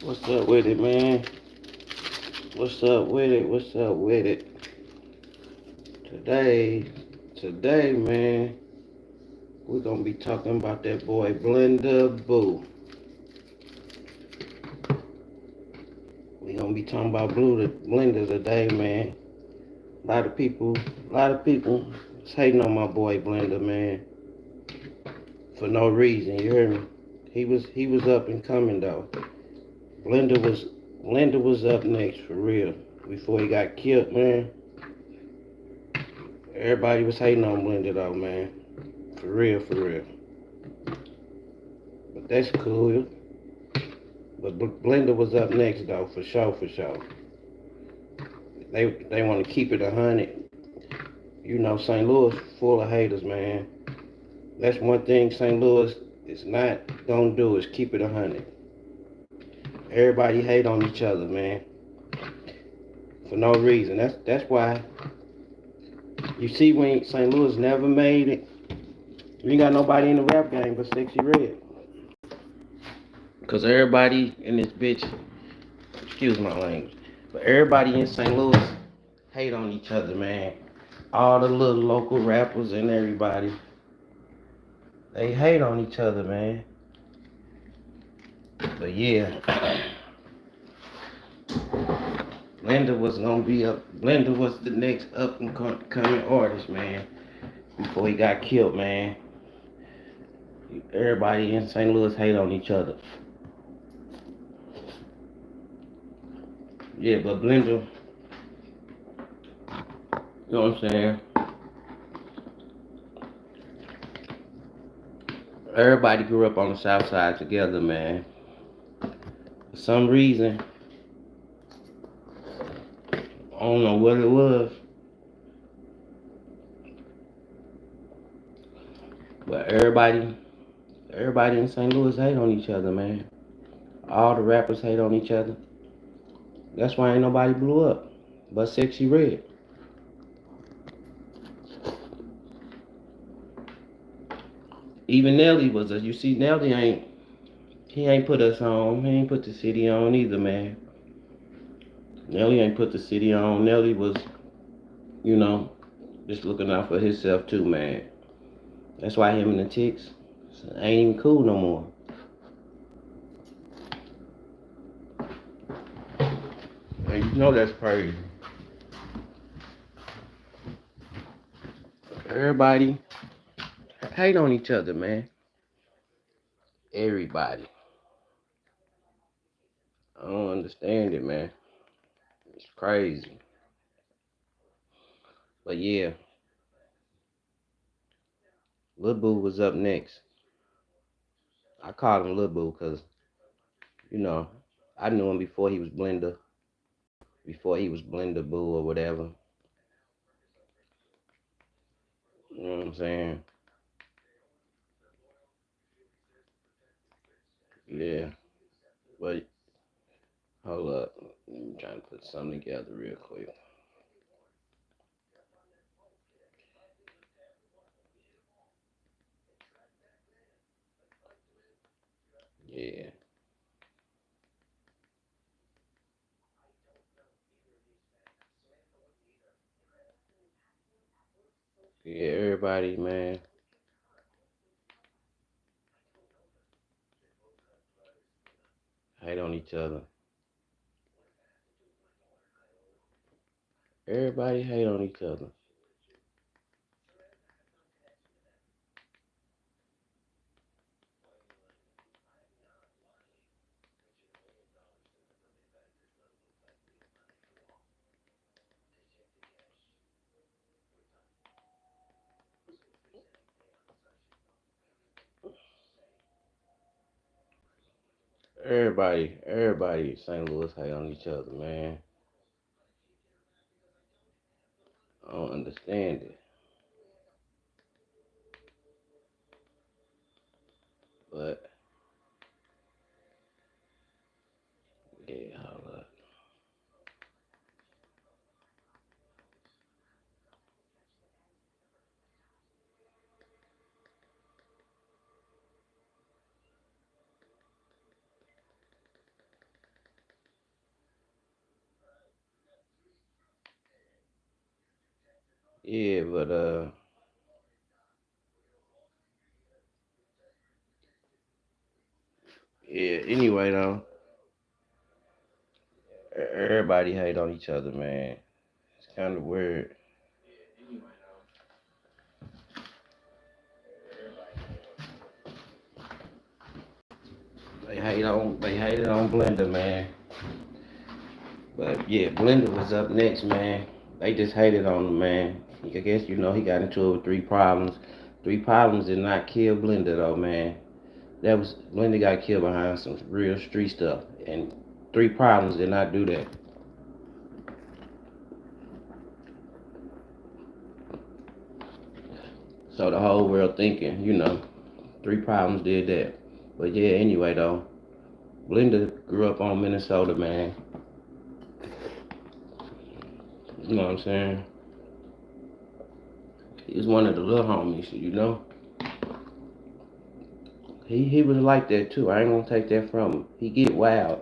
What's up with it, man? What's up with it? What's up with it? Today, today, man, we're gonna be talking about that boy Blender Boo. We're gonna be talking about Blender today, man. A lot of people is hating on my boy Blender, man, for no reason. You hear me? He was up and coming though. Blender was Blender was up next for real. Before he got killed, man. Everybody was hating on Blender though, man. For real, for real. But that's cool. But Blender was up next though, for sure, for sure. They want to keep it 100. You know, St. Louis full of haters, man. That's one thing St. Louis is not gonna do is keep it 100. Everybody hate on each other, man, for no reason. That's why you see when St. Louis never made it. You ain't got nobody in the rap game but Sexy Red. Cause everybody in this bitch, excuse my language, but everybody in St. Louis hate on each other, man. All the little local rappers and everybody, they hate on each other, man. But yeah, Blender was gonna be up. Blender was the next up and coming artist, man. Before he got killed, man. Everybody in St. Louis hate on each other. Yeah, but Blender, you know what I'm saying? Everybody grew up on the South Side together, man. For some reason, I don't know what it was, but everybody in St. Louis hate on each other, man. All the rappers hate on each other. That's why ain't nobody blew up but Sexy Red. Even Nelly you see, Nelly he ain't put us on. He ain't put the city on either, man. Nelly ain't put the city on. Nelly was, you know, just looking out for himself too, man. That's why him and the Ticks ain't even cool no more. And you know that's crazy. Everybody hate on each other, man. Everybody. I don't understand it, man. It's crazy. But yeah, Lil Boo was up next. I called him Lil Boo because, you know, I knew him before he was Blender Boo or whatever. You know what I'm saying? Yeah. But hold up. I'm trying to put something together real quick. Yeah. Yeah, everybody, man, hate on each other. Everybody hate on each other. Everybody in St. Louis hate on each other, man. I don't understand it. But yeah, hold up. Yeah, but yeah. Anyway, though, everybody hate on each other, man. It's kind of weird. They hated on Blender, man. But yeah, Blender was up next, man. They just hated on him, man. I guess he got into it with three problems. Three problems did not kill Blender though, man. That was Blender got killed behind some real street stuff, and three problems did not do that. So the whole world thinking, three problems did that. But yeah, anyway though, Blender grew up on Minnesota, man. You know what I'm saying? He was one of the little homies. He was like that too. I ain't gonna take that from him. He get wild.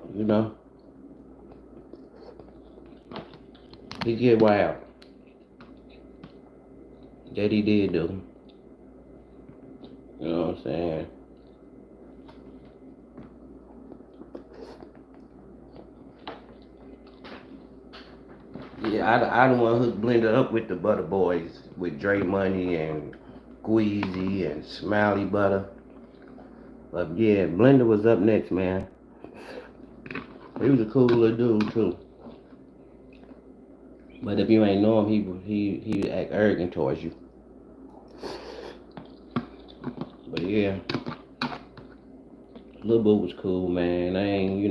He get wild. That he did do. You know what I'm saying? Yeah, I don't want to hook Blender up with the Butter Boys, with Dre Money and Squeezy and Smiley Butter. But yeah, Blender was up next, man. He was a cool little dude too. But if you ain't know him, he would act arrogant towards you. But yeah, Lil Boo was cool, man. I ain't.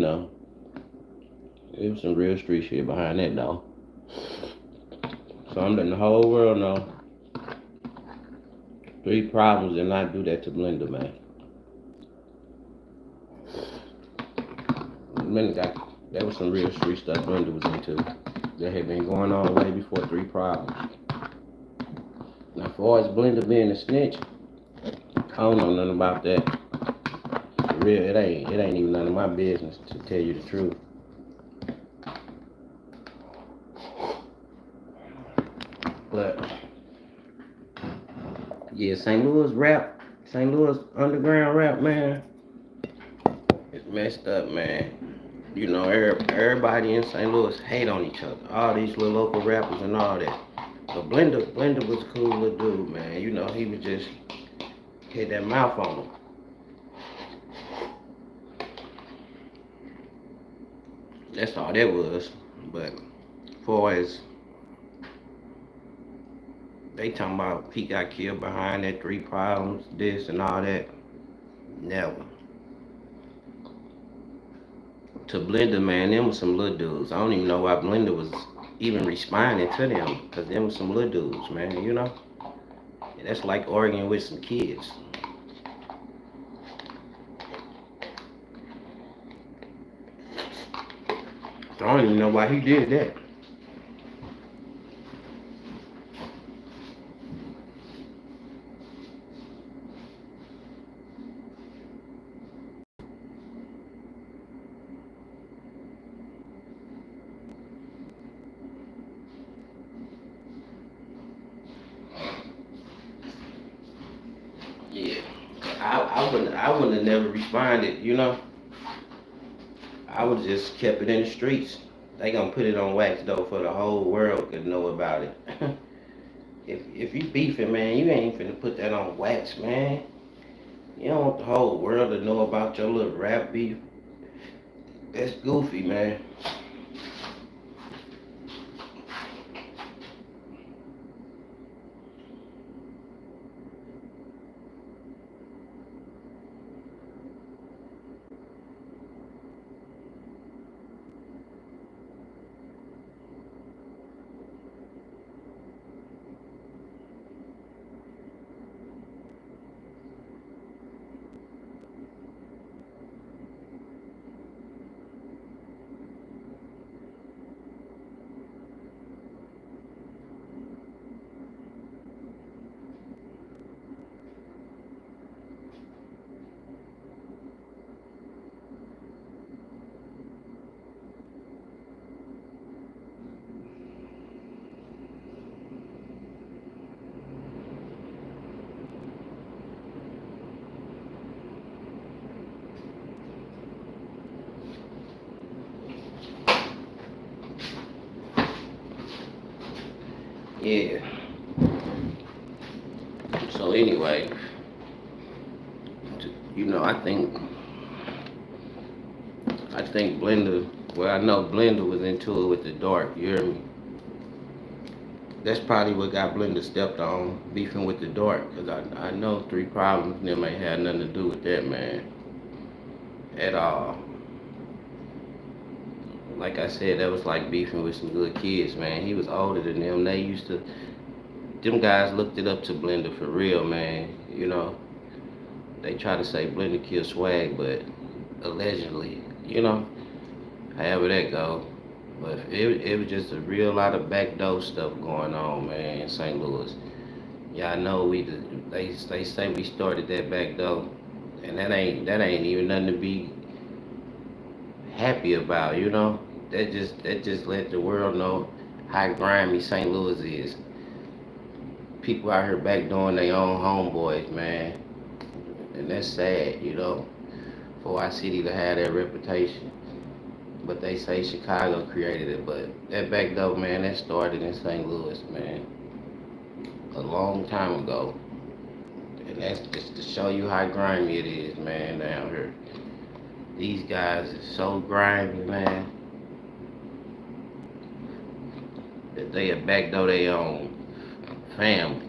It was some real street shit behind that though. So I'm letting the whole world know. Three problems did not do that to Blender, man. Blender got that was some real street stuff Blender was into. That had been going on way before three problems. Now, as far as Blender being a snitch, I don't know nothing about that. For real, it ain't even none of my business to tell you the truth. But yeah, St. Louis underground rap, man, it's messed up, man. Everybody in St. Louis hate on each other. All these little local rappers and all that. But Blender was a cool little dude, man. He was just hit that mouth on him. That's all that was. But as far as they talking about he got killed behind that three problems, this and all that, never. To Blender, man, them was some little dudes. I don't even know why Blender was even responding to them, because them was some little dudes, man. That's like arguing with some kids. So I don't even know why he did that. Yeah, I wouldn't have never responded. I would have just kept it in the streets. They gonna put it on wax though for the whole world to know about it. if you beefing, man, you ain't finna put that on wax, man. You don't want the whole world to know about your little rap beef. That's goofy, man. Yeah. So anyway, I think Blender. Well, I know Blender was into it with the dark. You hear me? That's probably what got Blender stepped on, beefing with the dark. Cause I know Three Problems them ain't had nothing to do with that, man, at all. Like I said, that was like beefing with some good kids, man. He was older than them. Them guys looked it up to Blender for real, man. They try to say Blender killed Swag, but allegedly, however that go. But it was just a real lot of backdoor stuff going on, man, in St. Louis. Yeah, I know they say we started that backdoor, and that ain't even nothing to be happy about. That just let the world know how grimy St. Louis is. People out here backdooring their own homeboys, man, and that's sad, for our city to have that reputation. But they say Chicago created it, but that backdoor, man, that started in St. Louis, man, a long time ago. And that's just to show you how grimy it is, man, down here. These guys are so grimy, man, that they a backdoor their own family.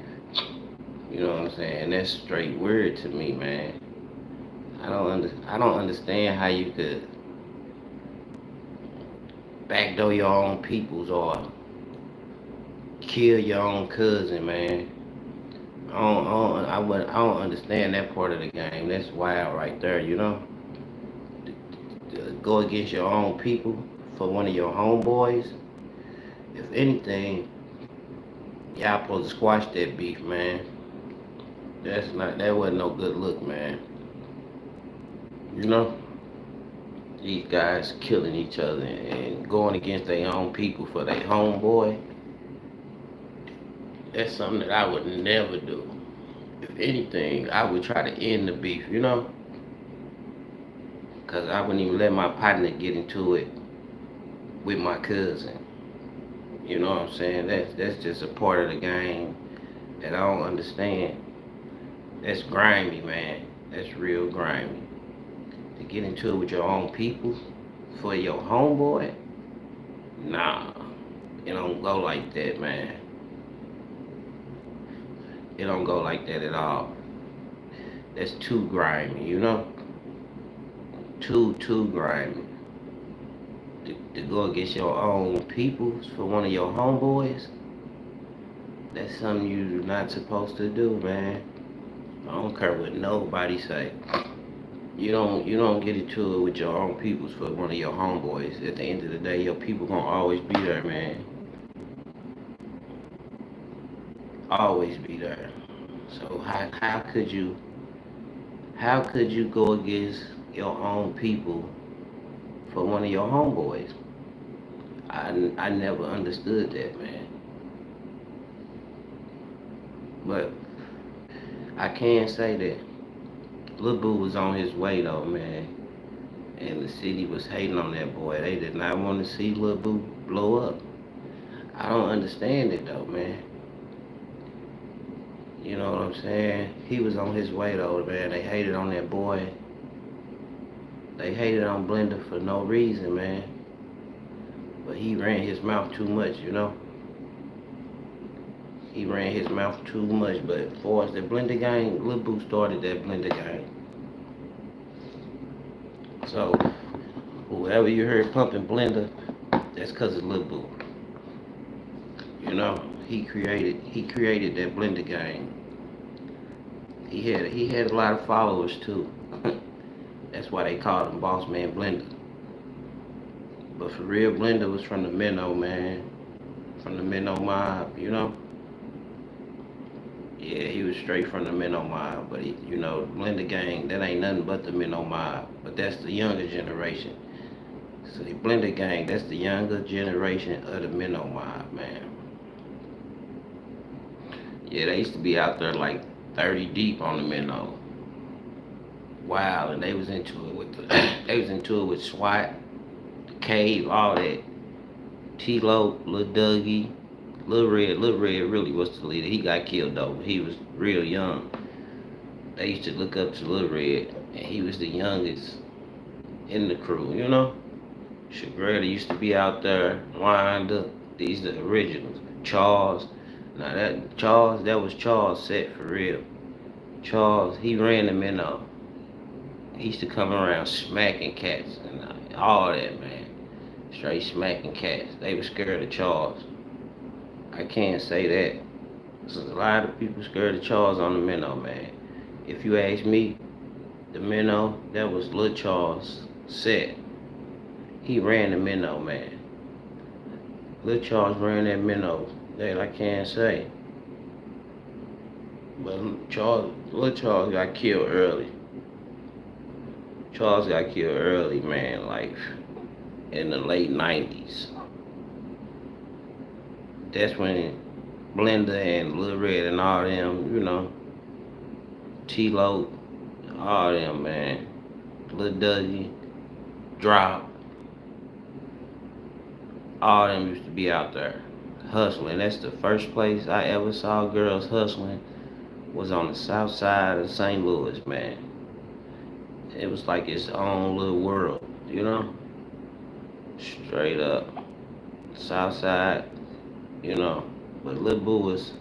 You know what I'm saying? That's straight weird to me, man. I don't understand how you could backdoor your own peoples or kill your own cousin, man. I don't understand that part of the game. That's wild right there. To go against your own people for one of your homeboys. If anything, y'all supposed to squash that beef, man. That wasn't no good look, man. You know? These guys killing each other and going against their own people for their homeboy. That's something that I would never do. If anything, I would try to end the beef. Because I wouldn't even let my partner get into it with my cousin. You know what I'm saying? That's just a part of the game that I don't understand. That's grimy, man. That's real grimy. To get into it with your own people for your homeboy? Nah. It don't go like that, man. It don't go like that at all. That's too grimy. Too grimy. To go against your own peoples for one of your homeboys, that's something you're not supposed to do, man. I don't care what nobody say. You don't get into it with your own peoples for one of your homeboys. At the end of the day, your people gonna always be there, man. Always be there. So how could you go against your own people for one of your homeboys? I never understood that, man. But I can say that Lil Boo was on his way though, man. And the city was hating on that boy. They did not want to see Lil Boo blow up. I don't understand it though, man. You know what I'm saying? He was on his way though, man. They hated on that boy. They hated on Blender for no reason, man. But he ran his mouth too much. He ran his mouth too much. But as far as the Blender gang, Lil Boo started that Blender gang. So whoever you heard pumping Blender, that's cause of Lil Boo. He created that Blender gang. He had a lot of followers too. That's why they called him Boss Man Blender. But for real, Blender was from the Minnow, man. From the Minnow mob. Yeah, he was straight from the Minnow mob. But, Blender gang, that ain't nothing but the Minnow mob. But that's the younger generation. So the Blender gang, that's the younger generation of the Minnow mob, man. Yeah, they used to be out there like 30 deep on the Minnow. Wow, and they was into it with SWAT, the Cave, all that. T-Lo, Lil Dougie, Lil Red really was the leader. He got killed though. He was real young. They used to look up to Lil Red, and he was the youngest in the crew. You know, Shagretta used to be out there. Wanda, these the originals. Charles, now that was Charles set for real. Charles, he ran the minnow. He used to come around smacking cats and all that, man. Straight smacking cats. They were scared of Charles. I can't say that. There's a lot of people scared of Charles on the minnow, man. If you ask me, the minnow, that was Lil Charles set. He ran the minnow, man. Lil Charles ran that minnow. That I can't say. But Lil Charles got killed early. Charles got killed early, man, like in the late 90s. That's when Blenda and Lil Red and all them, T-Lo, all them, man. Lil Dudley, Drop, all them used to be out there hustling. That's the first place I ever saw girls hustling was on the south side of St. Louis, man. It was like its own little world, Straight up. South side, But Lil Boo was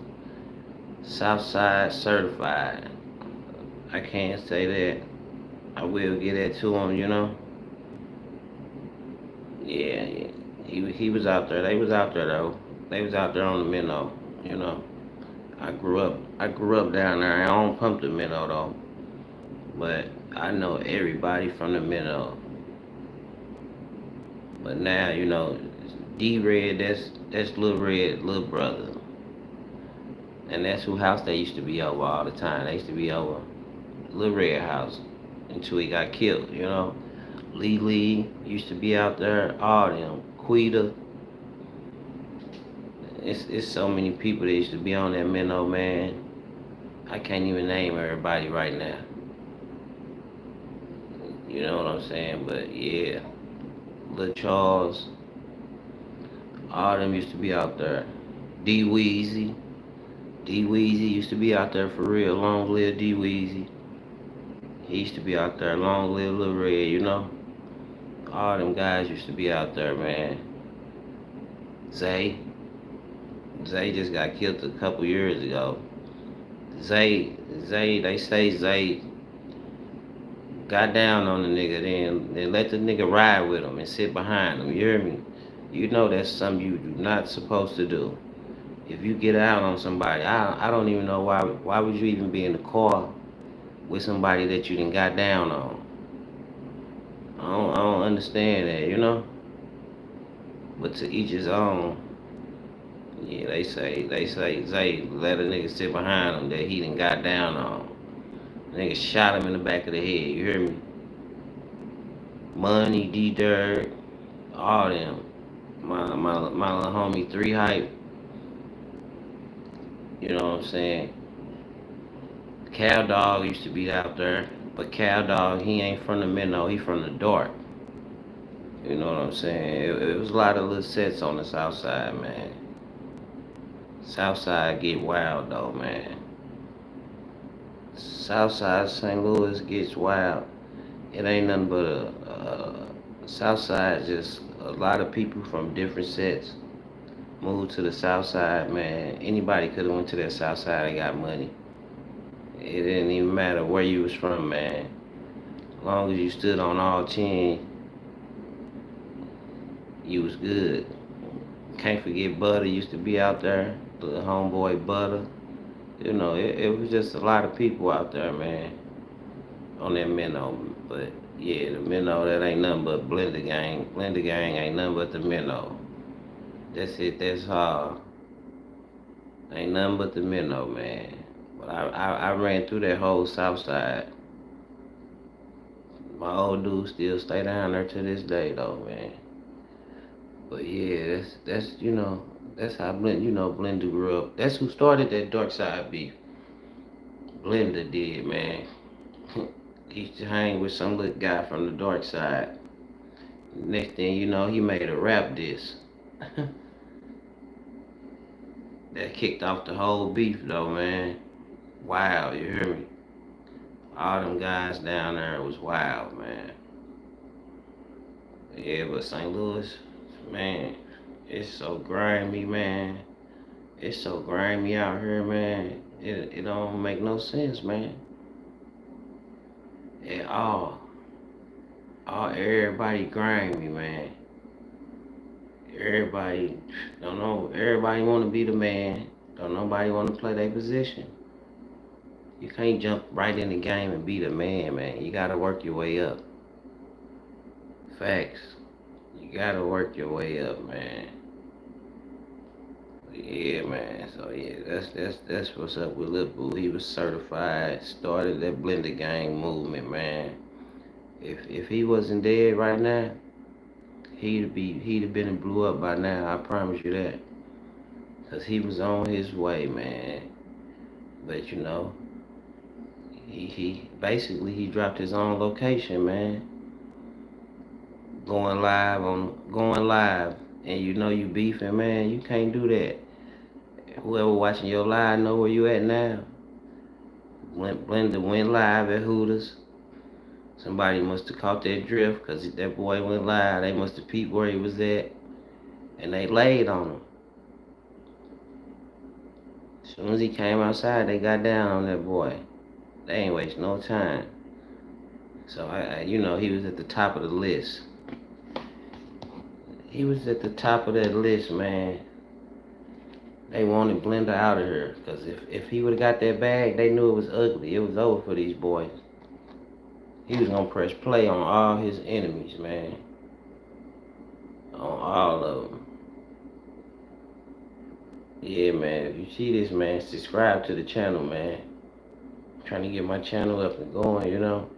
south side certified. I can't say that. I will get that to him, Yeah. He was out there. They was out there though. They was out there on the minnow. I grew up down there. I don't pump the minnow though. But I know everybody from the minnow. But now, D Red, that's Lil Red, little brother. And that's who house they used to be over all the time. They used to be over Lil Red house until he got killed. Lee used to be out there, all them. Quita. It's so many people that used to be on that minnow, man. I can't even name everybody right now. You know what I'm saying? But yeah, Lil Charles, all them used to be out there. D Weezy. D Weezy used to be out there for real. Long live D Weezy. He used to be out there. Long live Lil Red, All them guys used to be out there, man. Zay just got killed a couple years ago. They say Zay got down on the nigga, then let the nigga ride with him and sit behind him. You hear me? You know that's something you do not supposed to do. If you get out on somebody, I don't even know why would you even be in the car with somebody that you done got down on. I don't understand that. But to each his own. Yeah, they say Zay let a nigga sit behind him that he done got down on. Nigga shot him in the back of the head. You hear me? Money, D Dirt, all them. My little homie 3 Hype. You know what I'm saying? Cow Dog used to be out there, but Cow Dog, he ain't from the minnow, he from the dark. You know what I'm saying? It was a lot of little sets on the south side, man. South side get wild though, man. South side St. Louis gets wild. It ain't nothing but a south side. Just a lot of people from different sets moved to the south side, man. Anybody could have went to that south side and got money. It didn't even matter where you was from, man. As long as you stood on all 10, you was good. Can't forget Butter used to be out there. The homeboy Butter. It was just a lot of people out there, man, on that minnow. But yeah, the minnow, that ain't nothing but Blender Gang. Blender Gang ain't nothing but the minnow. That's it, that's all. Ain't nothing but the minnow, man. But I ran through that whole south side. My old dude still stay down there to this day, though, man. But yeah, that's how Blender grew up. That's who started that dark side beef. Blender did, man. He used to hang with some little guy from the dark side. Next thing you know, he made a rap diss. That kicked off the whole beef though, man. Wow, you hear me? All them guys down there was wild, man. Yeah, but St. Louis, man, it's so grimy, man. It's so grimy out here, man. It don't make no sense, man. At all. Everybody grimy, man. Everybody don't know. Everybody want to be the man. Don't nobody want to play their position. You can't jump right in the game and be the man, man. You gotta work your way up. Facts. You gotta work your way up, man. Yeah, man. So yeah, that's what's up with Lil Boo. He was certified, started that blender gang movement, man. If he wasn't dead right now, he'd have been and blew up by now. I promise you that. Cause he was on his way, man. But you know, he basically he dropped his own location, man. Going live, and you know you beefing, man. You can't do that. Whoever watching your live know where you at now. Blender went live at Hooters. Somebody must have caught that drift, cause that boy went live. They must have peeped where he was at, and they laid on him. As soon as he came outside, they got down on that boy. They ain't waste no time. So you know, he was at the top of the list. He was at the top of that list, man. They wanted Blender out of here, cause if he would have got that bag, they knew it was ugly. It was over for these boys. He was gonna press play on all his enemies, man. On all of them. Yeah, man. If you see this, man, subscribe to the channel, man. I'm trying to get my channel up and going, you know.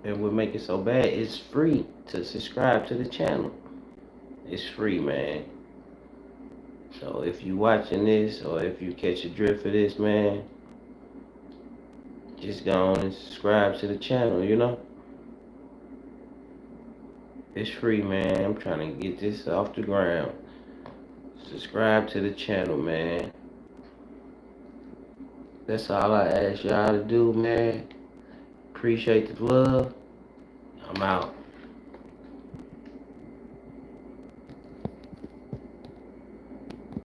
And what make it so bad, it's free to subscribe to the channel. It's free, man. So if you watching this, or if you catch a drift of this, man, just go on and subscribe to the channel, you know. It's free, man. I'm trying to get this off the ground. Subscribe to the channel, man. That's all I ask y'all to do, man. Appreciate the love. I'm out.